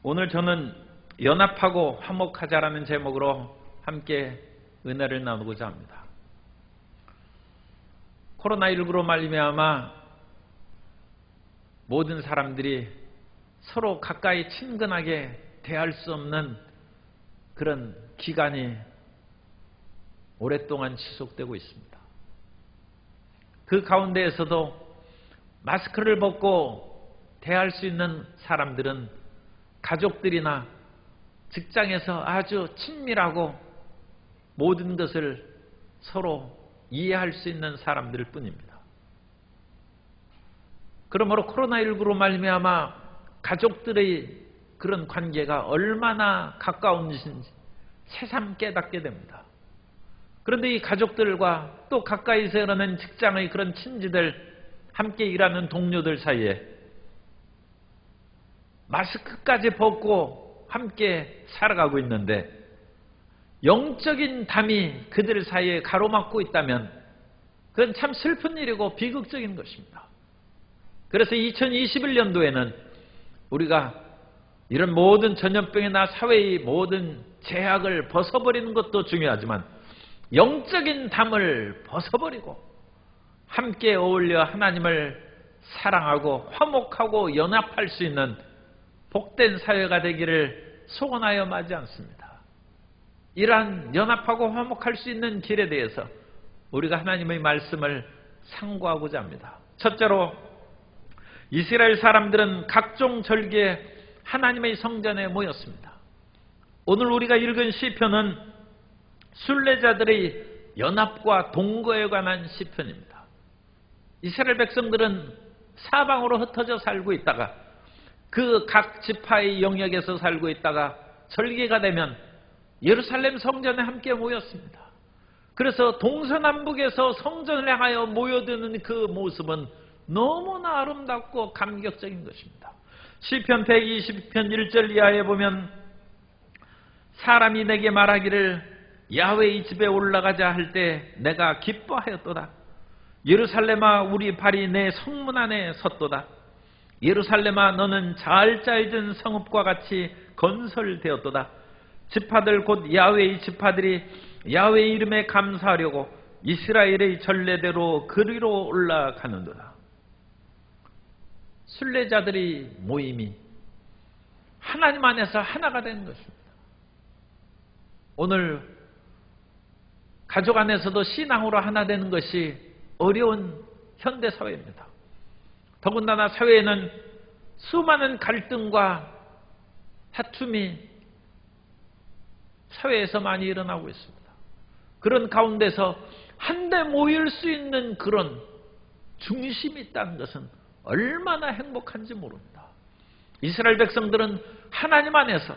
오늘 저는 연합하고 화목하자라는 제목으로 함께 은혜를 나누고자 합니다. 코로나19로 말미암아 모든 사람들이 서로 가까이 친근하게 대할 수 없는 그런 기간이 오랫동안 지속되고 있습니다. 그 가운데에서도 마스크를 벗고 대할 수 있는 사람들은 가족들이나 직장에서 아주 친밀하고 모든 것을 서로 이해할 수 있는 사람들 뿐입니다. 그러므로 코로나19로 말미암아 가족들의 그런 관계가 얼마나 가까운지 새삼 깨닫게 됩니다. 그런데 이 가족들과 또 가까이서 일어나는 직장의 그런 친지들, 함께 일하는 동료들 사이에 마스크까지 벗고 함께 살아가고 있는데 영적인 담이 그들 사이에 가로막고 있다면 그건 참 슬픈 일이고 비극적인 것입니다. 그래서 2021년도에는 우리가 이런 모든 전염병이나 사회의 모든 제약을 벗어버리는 것도 중요하지만 영적인 담을 벗어버리고 함께 어울려 하나님을 사랑하고 화목하고 연합할 수 있는 복된 사회가 되기를 소원하여 마지 않습니다. 이러한 연합하고 화목할 수 있는 길에 대해서 우리가 하나님의 말씀을 상고하고자 합니다. 첫째로 이스라엘 사람들은 각종 절기에 하나님의 성전에 모였습니다. 오늘 우리가 읽은 시편은 순례자들의 연합과 동거에 관한 시편입니다. 이스라엘 백성들은 사방으로 흩어져 살고 있다가 그 각 지파의 영역에서 살고 있다가 절기가 되면 예루살렘 성전에 함께 모였습니다. 그래서 동서남북에서 성전을 향하여 모여드는 그 모습은 너무나 아름답고 감격적인 것입니다. 시편 120편 1절 이하에 보면 사람이 내게 말하기를 야훼의 집에 올라가자 할 때 내가 기뻐하였도다. 예루살렘아 우리 발이 내 성문 안에 섰도다. 예루살렘아 너는 잘 짜여진 성읍과 같이 건설되었도다. 지파들 곧 야훼의 지파들이 야훼의 이름에 감사하려고 이스라엘의 전례대로 그리로 올라가는도다. 순례자들의 모임이 하나님 안에서 하나가 되는 것입니다. 오늘 가족 안에서도 신앙으로 하나 되는 것이 어려운 현대사회입니다. 더군다나 사회에는 수많은 갈등과 다툼이 사회에서 많이 일어나고 있습니다. 그런 가운데서 한데 모일 수 있는 그런 중심이 있다는 것은 얼마나 행복한지 모릅니다. 이스라엘 백성들은 하나님 안에서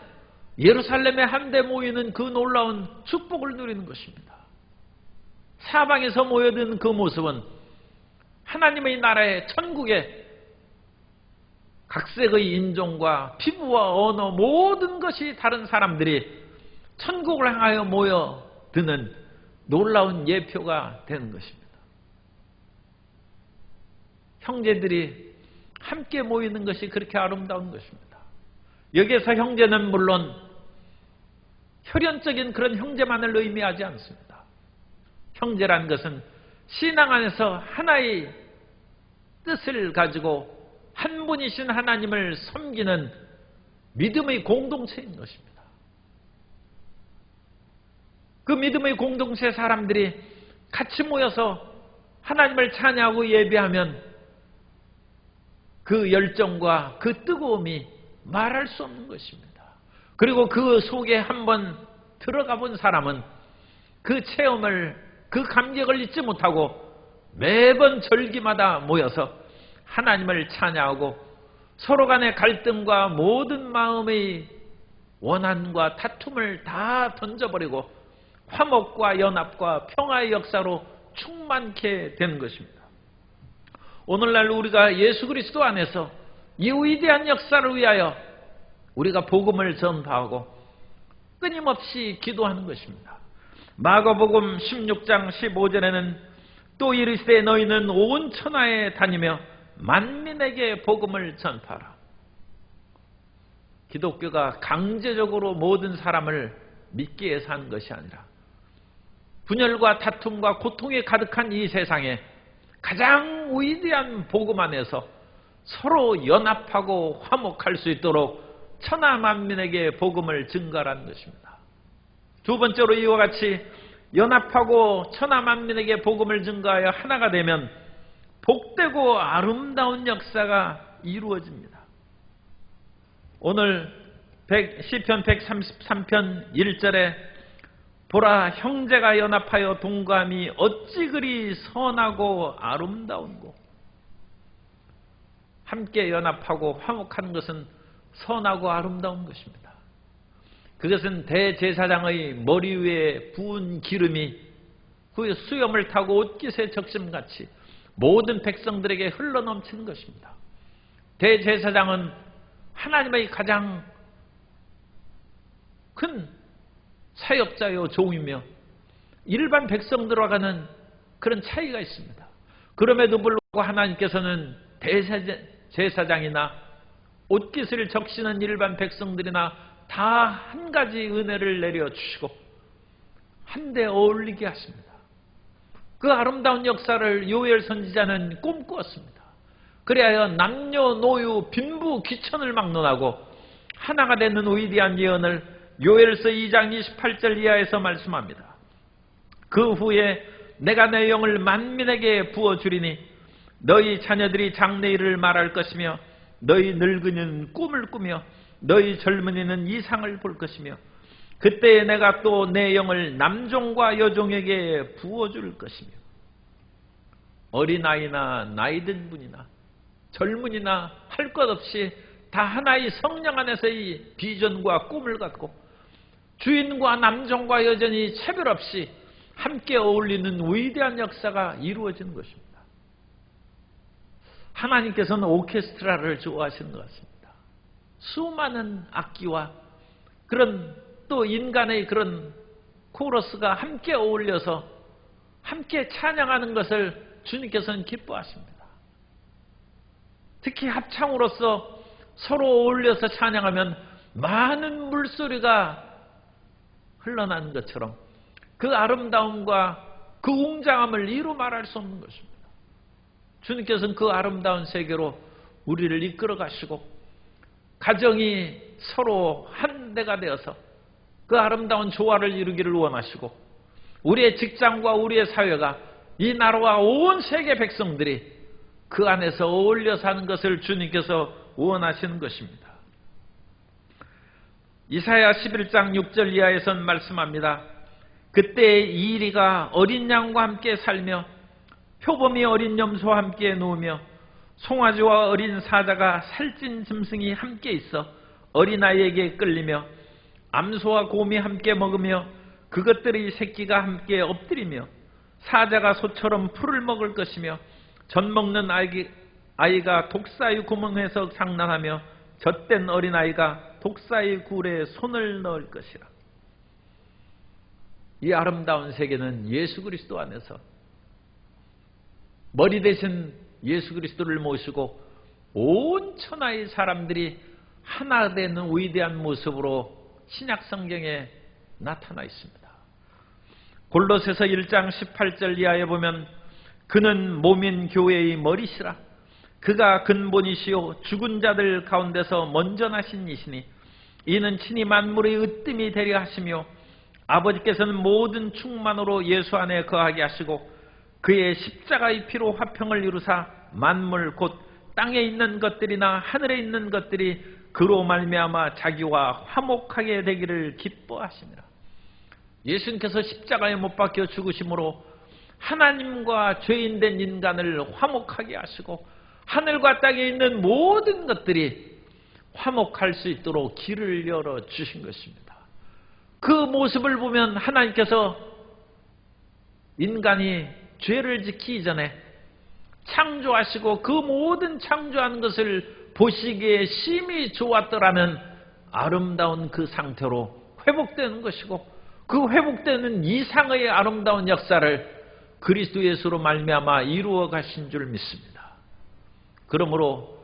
예루살렘에 한데 모이는 그 놀라운 축복을 누리는 것입니다. 사방에서 모여든 그 모습은 하나님의 나라의 천국의 각색의 인종과 피부와 언어 모든 것이 다른 사람들이 천국을 향하여 모여드는 놀라운 예표가 되는 것입니다. 형제들이 함께 모이는 것이 그렇게 아름다운 것입니다. 여기에서 형제는 물론 혈연적인 그런 형제만을 의미하지 않습니다. 형제란 것은 신앙 안에서 하나의 뜻을 가지고 한 분이신 하나님을 섬기는 믿음의 공동체인 것입니다. 그 믿음의 공동체 사람들이 같이 모여서 하나님을 찬양하고 예배하면 그 열정과 그 뜨거움이 말할 수 없는 것입니다. 그리고 그 속에 한번 들어가 본 사람은 그 체험을, 그 감격을 잊지 못하고 매번 절기마다 모여서 하나님을 찬양하고 서로 간의 갈등과 모든 마음의 원한과 다툼을 다 던져버리고 화목과 연합과 평화의 역사로 충만케 되는 것입니다. 오늘날 우리가 예수 그리스도 안에서 이 위대한 역사를 위하여 우리가 복음을 전파하고 끊임없이 기도하는 것입니다. 마가복음 16장 15절에는 또 이르시되 너희는 온 천하에 다니며 만민에게 복음을 전파하라. 기독교가 강제적으로 모든 사람을 믿게 해서 한 것이 아니라 분열과 다툼과 고통이 가득한 이 세상에 가장 위대한 복음 안에서 서로 연합하고 화목할 수 있도록 천하 만민에게 복음을 증거한 것입니다. 두 번째로 이와 같이 연합하고 천하 만민에게 복음을 증거하여 하나가 되면 복되고 아름다운 역사가 이루어집니다. 오늘 시편 133편 1절에 보라 형제가 연합하여 동감이 어찌 그리 선하고 아름다운고. 함께 연합하고 화목하는 것은 선하고 아름다운 것입니다. 그것은 대제사장의 머리 위에 부은 기름이 그 수염을 타고 옷깃의 적심같이 모든 백성들에게 흘러넘치는 것입니다. 대제사장은 하나님의 가장 큰 사역자요 종이며 일반 백성들과는 그런 차이가 있습니다. 그럼에도 불구하고 하나님께서는 대제사장이나 옷깃을 적시는 일반 백성들이나 다 한 가지 은혜를 내려주시고 한데 어울리게 하십니다. 그 아름다운 역사를 요엘 선지자는 꿈꾸었습니다. 그리하여 남녀노유 빈부 귀천을 막론하고 하나가 되는 위대한 예언을 요엘서 2장 28절 이하에서 말씀합니다. 그 후에 내가 내 영을 만민에게 부어주리니 너희 자녀들이 장래일을 말할 것이며 너희 늙은이는 꿈을 꾸며 너희 젊은이는 이상을 볼 것이며 그때에 내가 또 내 영을 남종과 여종에게 부어줄 것이며 어린아이나 나이든 분이나 젊은이나 할 것 없이 다 하나의 성령 안에서 이 비전과 꿈을 갖고 주인과 남종과 여전히 차별 없이 함께 어울리는 위대한 역사가 이루어지는 것입니다. 하나님께서는 오케스트라를 좋아하시는 것 같습니다. 수많은 악기와 그런 또 인간의 그런 코러스가 함께 어울려서 함께 찬양하는 것을 주님께서는 기뻐하십니다. 특히 합창으로서 서로 어울려서 찬양하면 많은 물소리가 흘러나는 것처럼 그 아름다움과 그 웅장함을 이루 말할 수 없는 것입니다. 주님께서는 그 아름다운 세계로 우리를 이끌어 가시고 가정이 서로 한대가 되어서 그 아름다운 조화를 이루기를 원하시고 우리의 직장과 우리의 사회가 이 나라와 온 세계 백성들이 그 안에서 어울려 사는 것을 주님께서 원하시는 것입니다. 이사야 11장 6절 이하에선 말씀합니다. 그때 이리가 어린 양과 함께 살며 표범이 어린 염소와 함께 누우며 송아지와 어린 사자가 살찐 짐승이 함께 있어 어린아이에게 끌리며 암소와 곰이 함께 먹으며 그것들의 새끼가 함께 엎드리며 사자가 소처럼 풀을 먹을 것이며 젖 먹는 아이가 독사의 구멍에서 장난하며 젖된 어린아이가 독사의 굴에 손을 넣을 것이라. 이 아름다운 세계는 예수 그리스도 안에서 머리 대신 예수 그리스도를 모시고 온 천하의 사람들이 하나 되는 위대한 모습으로 신약 성경에 나타나 있습니다. 골로새서 1장 18절 이하에 보면 그는 몸인 교회의 머리시라. 그가 근본이시요 죽은 자들 가운데서 먼저 나신 이시니 이는 친히 만물의 으뜸이 되려 하시며 아버지께서는 모든 충만으로 예수 안에 거하게 하시고 그의 십자가의 피로 화평을 이루사 만물 곧 땅에 있는 것들이나 하늘에 있는 것들이 그로 말미암아 자기와 화목하게 되기를 기뻐하시니라. 예수님께서 십자가에 못 박혀 죽으심으로 하나님과 죄인된 인간을 화목하게 하시고 하늘과 땅에 있는 모든 것들이 화목할 수 있도록 길을 열어주신 것입니다. 그 모습을 보면 하나님께서 인간이 죄를 짓기 전에 창조하시고 그 모든 창조한 것을 보시기에 심히 좋았더라는 아름다운 그 상태로 회복되는 것이고 그 회복되는 이상의 아름다운 역사를 그리스도 예수로 말미암아 이루어 가신 줄 믿습니다. 그러므로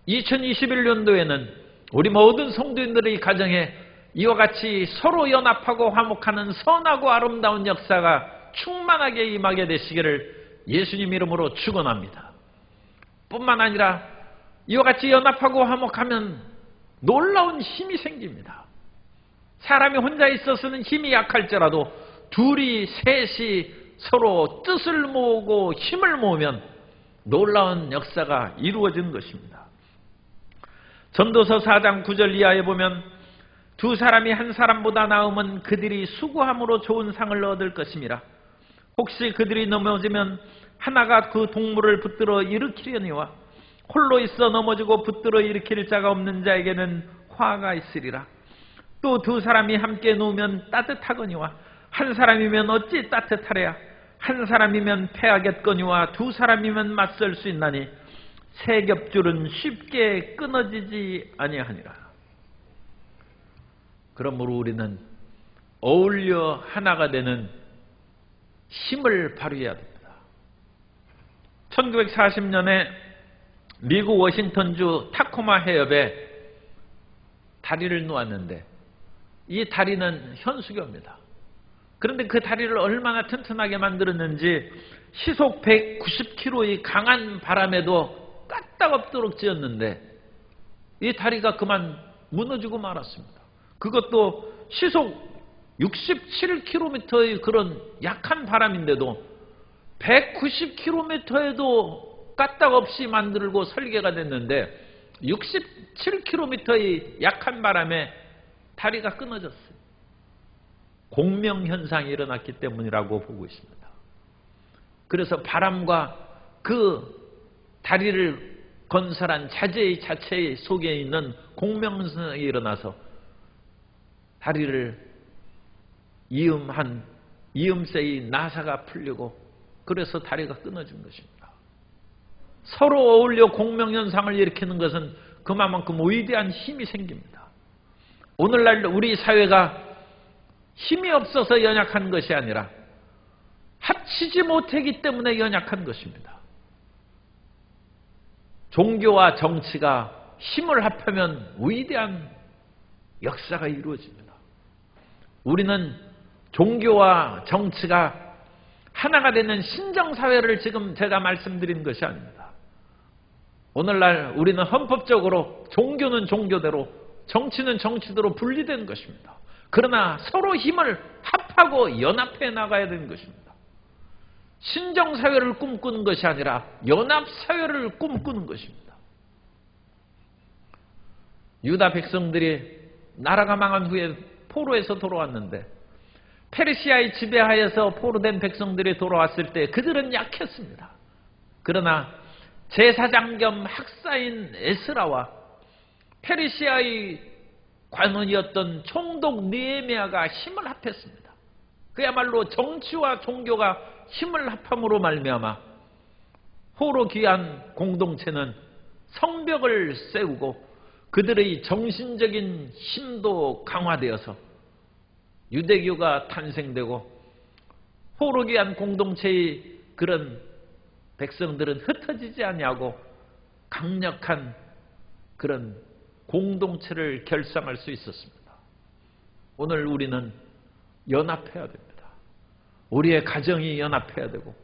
2021년도에는 우리 모든 성도인들의 가정에 이와 같이 서로 연합하고 화목하는 선하고 아름다운 역사가 충만하게 임하게 되시기를 예수님 이름으로 축원합니다. 뿐만 아니라 이와 같이 연합하고 화목하면 놀라운 힘이 생깁니다. 사람이 혼자 있어서는 힘이 약할지라도 둘이 셋이 서로 뜻을 모으고 힘을 모으면 놀라운 역사가 이루어지는 것입니다. 전도서 4장 9절 이하에 보면 두 사람이 한 사람보다 나으면 그들이 수고함으로 좋은 상을 얻을 것임이라. 혹시 그들이 넘어지면 하나가 그 동물을 붙들어 일으키려니와 홀로 있어 넘어지고 붙들어 일으킬 자가 없는 자에게는 화가 있으리라. 또 두 사람이 함께 누우면 따뜻하거니와 한 사람이면 어찌 따뜻하랴. 한 사람이면 패하겠거니와 두 사람이면 맞설 수 있나니 세 겹줄은 쉽게 끊어지지 아니하니라. 그러므로 우리는 어울려 하나가 되는 힘을 발휘해야 됩니다. 1940년에 미국 워싱턴주 타코마 해협에 다리를 놓았는데 이 다리는 현수교입니다. 그런데 그 다리를 얼마나 튼튼하게 만들었는지 시속 190km의 강한 바람에도 까딱없도록 지었는데 이 다리가 그만 무너지고 말았습니다. 그것도 시속 67km의 그런 약한 바람인데도 190km에도 까딱없이 만들고 설계가 됐는데 67km의 약한 바람에 다리가 끊어졌어요. 공명현상이 일어났기 때문이라고 보고 있습니다. 그래서 바람과 그 다리를 건설한 자재 자체 속에 있는 공명현상이 일어나서 다리를 이음새의 나사가 풀리고 그래서 다리가 끊어진 것입니다. 서로 어울려 공명현상을 일으키는 것은 그만큼 위대한 힘이 생깁니다. 오늘날 우리 사회가 힘이 없어서 연약한 것이 아니라 합치지 못하기 때문에 연약한 것입니다. 종교와 정치가 힘을 합하면 위대한 역사가 이루어집니다. 우리는 종교와 정치가 하나가 되는 신정사회를 지금 제가 말씀드린 것이 아닙니다. 오늘날 우리는 헌법적으로 종교는 종교대로 정치는 정치대로 분리된 것입니다. 그러나 서로 힘을 합하고 연합해 나가야 되는 것입니다. 신정사회를 꿈꾸는 것이 아니라 연합사회를 꿈꾸는 것입니다. 유다 백성들이 나라가 망한 후에 포로에서 돌아왔는데 페르시아의 지배하에서 포로된 백성들이 돌아왔을 때 그들은 약했습니다. 그러나 제사장 겸 학사인 에스라와 페르시아의 관원이었던 총독 느헤미야가 힘을 합했습니다. 그야말로 정치와 종교가 힘을 합함으로 말미암아 포로 귀한 공동체는 성벽을 세우고 그들의 정신적인 힘도 강화되어서 유대교가 탄생되고 포로 귀한 공동체의 그런 백성들은 흩어지지 아니하고 강력한 그런 공동체를 결성할 수 있었습니다. 오늘 우리는 연합해야 됩니다. 우리의 가정이 연합해야 되고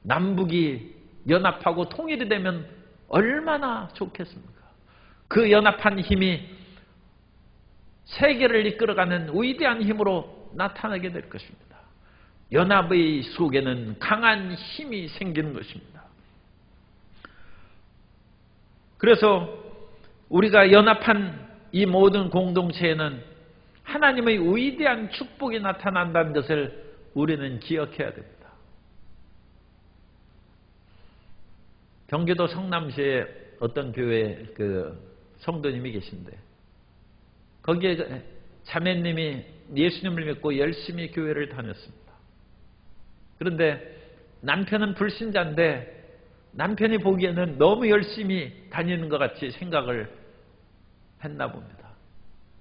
남북이 연합하고 통일이 되면 얼마나 좋겠습니까? 그 연합한 힘이 세계를 이끌어가는 위대한 힘으로 나타나게 될 것입니다. 연합의 속에는 강한 힘이 생기는 것입니다. 그래서 우리가 연합한 이 모든 공동체에는 하나님의 위대한 축복이 나타난다는 것을 우리는 기억해야 됩니다. 경기도 성남시에 어떤 교회 성도님이 계신데 거기에 자매님이 예수님을 믿고 열심히 교회를 다녔습니다. 그런데 남편은 불신자인데 남편이 보기에는 너무 열심히 다니는 것 같이 생각을 했나 봅니다.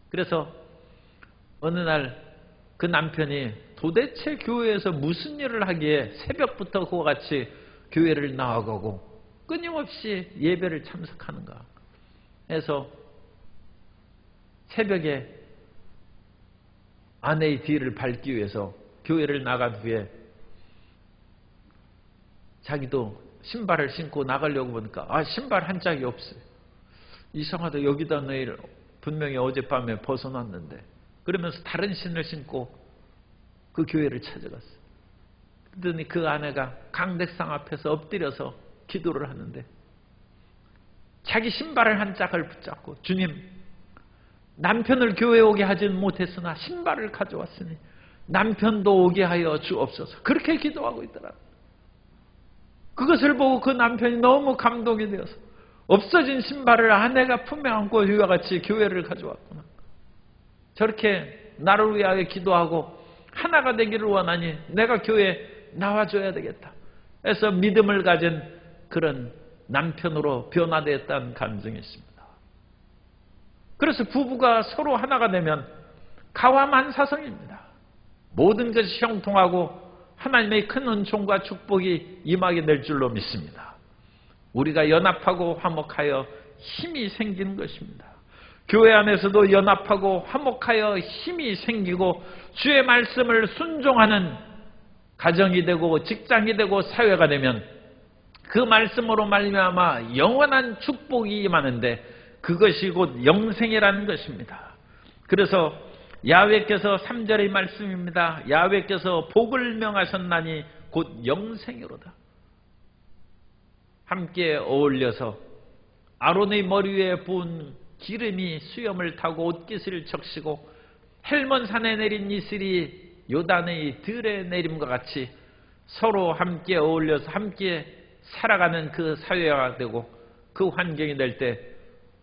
그래서 어느 날 그 남편이 도대체 교회에서 무슨 일을 하기에 새벽부터 그와 같이 교회를 나아가고 끊임없이 예배를 참석하는가 해서 새벽에 아내의 뒤를 밟기 위해서 교회를 나간 후에 자기도 신발을 신고 나가려고 보니까 신발 한 짝이 없어요. 이상하다. 여기다 내일 분명히 어젯밤에 벗어놨는데. 그러면서 다른 신을 신고 그 교회를 찾아갔어요. 그랬더니 그 아내가 강대상 앞에서 엎드려서 기도를 하는데 자기 신발을 한 짝을 붙잡고 주님, 남편을 교회에 오게 하지는 못했으나 신발을 가져왔으니 남편도 오게 하여 주옵소서. 그렇게 기도하고 있더라고요. 그것을 보고 그 남편이 너무 감동이 되어서 없어진 신발을 아내가 품에 안고 이와 같이 교회를 가져왔구나. 저렇게 나를 위하여 기도하고 하나가 되기를 원하니 내가 교회에 나와줘야 되겠다. 그래서 믿음을 가진 그런 남편으로 변화되었다는 감정이 있습니다. 그래서 부부가 서로 하나가 되면 가와만사성입니다. 모든 것이 형통하고 하나님의 큰 은총과 축복이 임하게 될 줄로 믿습니다. 우리가 연합하고 화목하여 힘이 생기는 것입니다. 교회 안에서도 연합하고 화목하여 힘이 생기고 주의 말씀을 순종하는 가정이 되고 직장이 되고 사회가 되면 그 말씀으로 말미암아 영원한 축복이 임하는데 그것이 곧 영생이라는 것입니다. 그래서 야훼께서 3절의 말씀입니다. 야훼께서 복을 명하셨나니 곧 영생이로다. 함께 어울려서 아론의 머리 위에 부은 기름이 수염을 타고 옷깃을 적시고 헬몬산에 내린 이슬이 요단의 들에 내림과 같이 서로 함께 어울려서 함께 살아가는 그 사회가 되고 그 환경이 될 때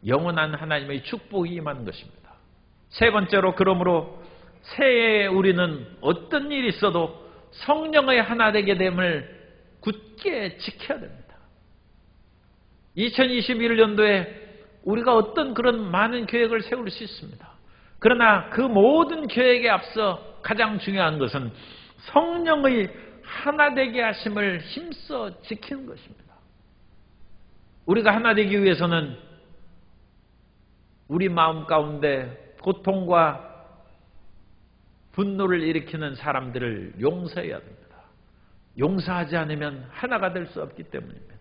영원한 하나님의 축복이 임하는 것입니다. 세 번째로, 그러므로 새해에 우리는 어떤 일이 있어도 성령의 하나 되게 됨을 굳게 지켜야 됩니다. 2021년도에 우리가 어떤 그런 많은 계획을 세울 수 있습니다. 그러나 그 모든 계획에 앞서 가장 중요한 것은 성령의 하나 되게 하심을 힘써 지키는 것입니다. 우리가 하나 되기 위해서는 우리 마음 가운데 고통과 분노를 일으키는 사람들을 용서해야 됩니다. 용서하지 않으면 하나가 될 수 없기 때문입니다.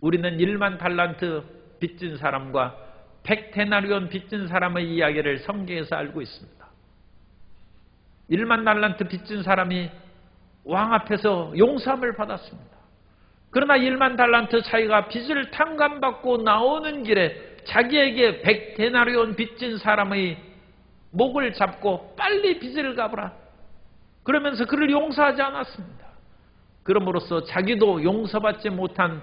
우리는 1만 달란트 빚진 사람과 100데나리온 빚진 사람의 이야기를 성경에서 알고 있습니다. 1만 달란트 빚진 사람이 왕 앞에서 용서함을 받았습니다. 그러나 1만 달란트 차이가 빚을 탕감받고 나오는 길에 자기에게 100데나리온 빚진 사람의 목을 잡고 빨리 빚을 갚으라. 그러면서 그를 용서하지 않았습니다. 그럼으로써 자기도 용서받지 못한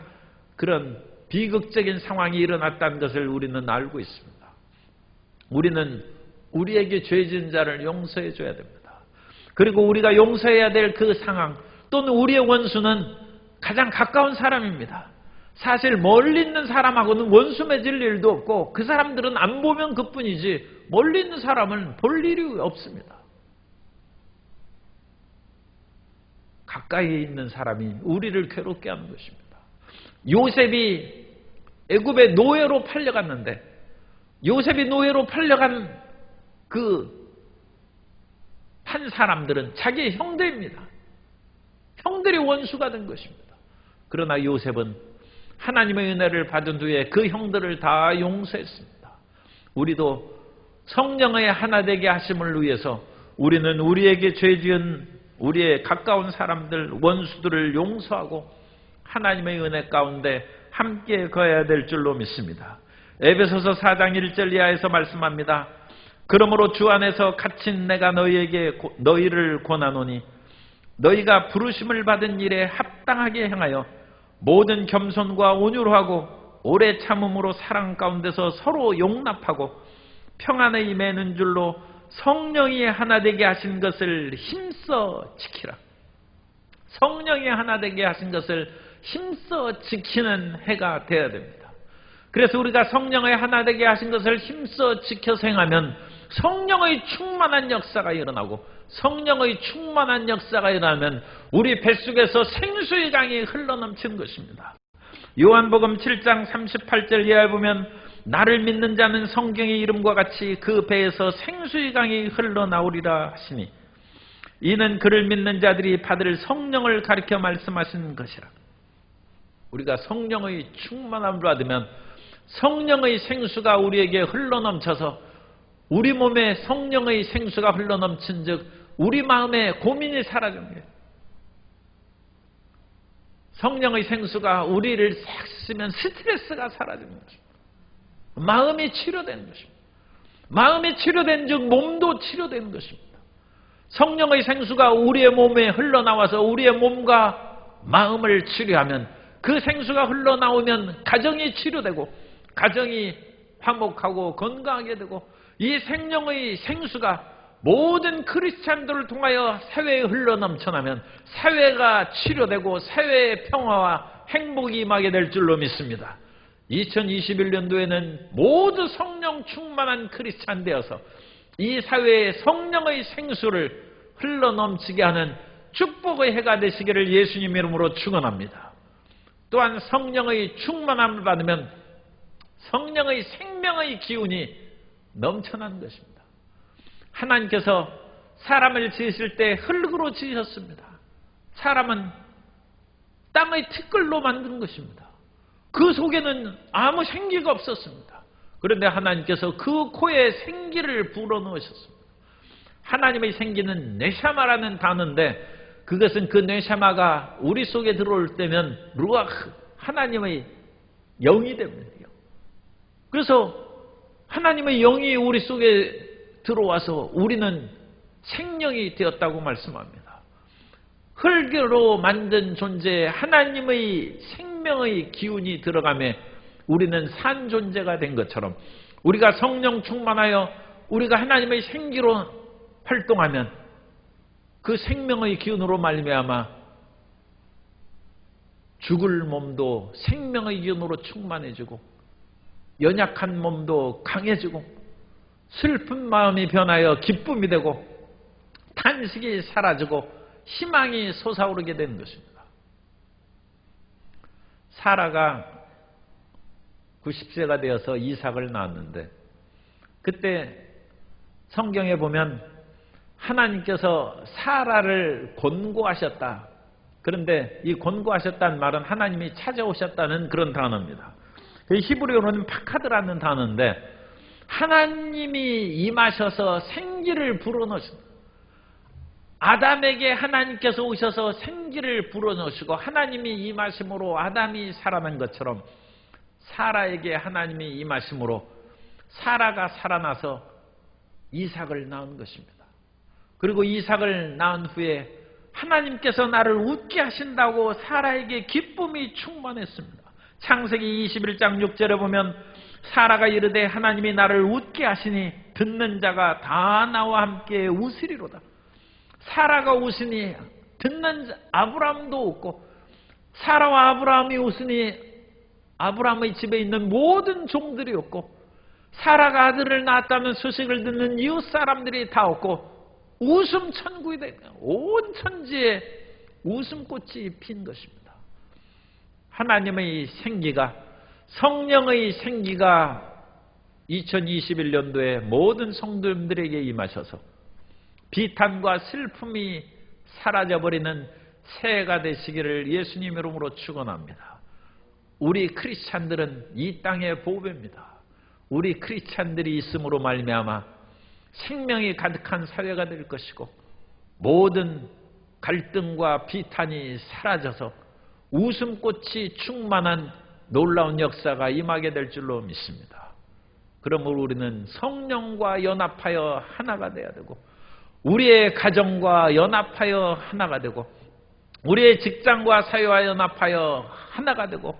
그런 비극적인 상황이 일어났다는 것을 우리는 알고 있습니다. 우리는 우리에게 죄 지은 자를 용서해 줘야 됩니다. 그리고 우리가 용서해야 될 그 상황 또는 우리의 원수는 가장 가까운 사람입니다. 사실 멀리 있는 사람하고는 원수 맺을 일도 없고 그 사람들은 안 보면 그뿐이지 멀리 있는 사람은 볼 일이 없습니다. 가까이 있는 사람이 우리를 괴롭게 하는 것입니다. 요셉이 애굽의 노예로 팔려갔는데 요셉이 노예로 팔려간 그 한 사람들은 자기의 형들입니다. 형들이 원수가 된 것입니다. 그러나 요셉은 하나님의 은혜를 받은 후에 그 형들을 다 용서했습니다. 우리도 성령의 하나 되게 하심을 위해서 우리는 우리에게 죄 지은 우리의 가까운 사람들, 원수들을 용서하고 하나님의 은혜 가운데 함께 거해야 될 줄로 믿습니다. 에베소서 4장 1절 이하에서 말씀합니다. 그러므로 주 안에서 갇힌 내가 너희를 권하노니 너희가 부르심을 받은 일에 합당하게 행하여 모든 겸손과 온유하고 오래 참음으로 사랑 가운데서 서로 용납하고 평안에 임하는 줄로 성령이 하나 되게 하신 것을 힘써 지키라. 성령이 하나 되게 하신 것을 힘써 지키는 해가 되어야 됩니다. 그래서 우리가 성령의 하나 되게 하신 것을 힘써 지켜서 행하면 성령의 충만한 역사가 일어나고 성령의 충만한 역사가 일어나면 우리 뱃속에서 생수의 강이 흘러넘치는 것입니다. 요한복음 7장 38절 이하에 보면 나를 믿는 자는 성경의 이름과 같이 그 배에서 생수의 강이 흘러나오리라 하시니 이는 그를 믿는 자들이 받을 성령을 가리켜 말씀하신 것이라. 우리가 성령의 충만함을 받으면 성령의 생수가 우리에게 흘러넘쳐서 우리 몸에 성령의 생수가 흘러넘친 즉 우리 마음에 고민이 사라진 거예요. 성령의 생수가 우리를 싹 쓰면 스트레스가 사라지는 것입니다. 마음이 치료되는 것입니다. 마음이 치료된 즉 몸도 치료되는 것입니다. 성령의 생수가 우리의 몸에 흘러나와서 우리의 몸과 마음을 치료하면 그 생수가 흘러나오면 가정이 치료되고 가정이 화목하고 건강하게 되고 이 생명의 생수가 모든 크리스찬들을 통하여 사회에 흘러넘쳐나면 사회가 치료되고 사회의 평화와 행복이 임하게 될 줄로 믿습니다. 2021년도에는 모두 성령 충만한 크리스찬 되어서 이 사회에 성령의 생수를 흘러넘치게 하는 축복의 해가 되시기를 예수님 이름으로 축원합니다. 또한 성령의 충만함을 받으면 성령의 생명의 기운이 넘쳐나는 것입니다. 하나님께서 사람을 지으실 때 흙으로 지으셨습니다. 사람은 땅의 티끌로 만든 것입니다. 그 속에는 아무 생기가 없었습니다. 그런데 하나님께서 그 코에 생기를 불어넣으셨습니다. 하나님의 생기는 네샤마라는 단어인데 그것은 그 네샤마가 우리 속에 들어올 때면 루아흐 하나님의 영이 됩니다. 그래서 하나님의 영이 우리 속에 들어와서 우리는 생명이 되었다고 말씀합니다. 흙으로 만든 존재에 하나님의 생명의 기운이 들어가며 우리는 산 존재가 된 것처럼 우리가 성령 충만하여 우리가 하나님의 생기로 활동하면 그 생명의 기운으로 말미암아 죽을 몸도 생명의 기운으로 충만해지고 연약한 몸도 강해지고 슬픈 마음이 변하여 기쁨이 되고 탄식이 사라지고 희망이 솟아오르게 되는 것입니다. 사라가 90세가 되어서 이삭을 낳았는데 그때 성경에 보면 하나님께서 사라를 권고하셨다. 그런데 이 권고하셨다는 말은 하나님이 찾아오셨다는 그런 단어입니다. 히브리어로는 파카드라는 단어인데 하나님이 임하셔서 생기를 불어넣으신다. 아담에게 하나님께서 오셔서 생기를 불어넣으시고 하나님이 임하심으로 아담이 살아난 것처럼 사라에게 하나님이 임하심으로 사라가 살아나서 이삭을 낳은 것입니다. 그리고 이삭을 낳은 후에 하나님께서 나를 웃게 하신다고 사라에게 기쁨이 충만했습니다. 창세기 21장 6절에 보면 사라가 이르되 하나님이 나를 웃게 하시니 듣는 자가 다 나와 함께 웃으리로다. 사라가 웃으니 듣는 아브라함도 웃고 사라와 아브라함이 웃으니 아브라함의 집에 있는 모든 종들이 웃고 사라가 아들을 낳았다는 소식을 듣는 이웃 사람들이 다 웃고 웃음 천국이 된 온 천지에 웃음꽃이 핀 것입니다. 하나님의 생기가 성령의 생기가 2021년도에 모든 성도님들에게 임하셔서 비탄과 슬픔이 사라져버리는 새해가 되시기를 예수님 이름으로 축원합니다. 우리 크리스찬들은 이 땅의 보배입니다. 우리 크리스찬들이 있음으로 말미암아 생명이 가득한 사회가 될 것이고 모든 갈등과 비탄이 사라져서 웃음꽃이 충만한 놀라운 역사가 임하게 될 줄로 믿습니다. 그러므로 우리는 성령과 연합하여 하나가 되어야 되고 우리의 가정과 연합하여 하나가 되고 우리의 직장과 사회와 연합하여 하나가 되고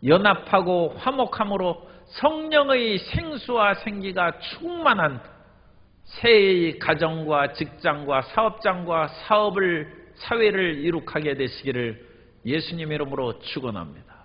연합하고 화목함으로 성령의 생수와 생기가 충만한 새의 가정과 직장과 사업장과 사회를 이룩하게 되시기를 예수님 이름으로 축원합니다.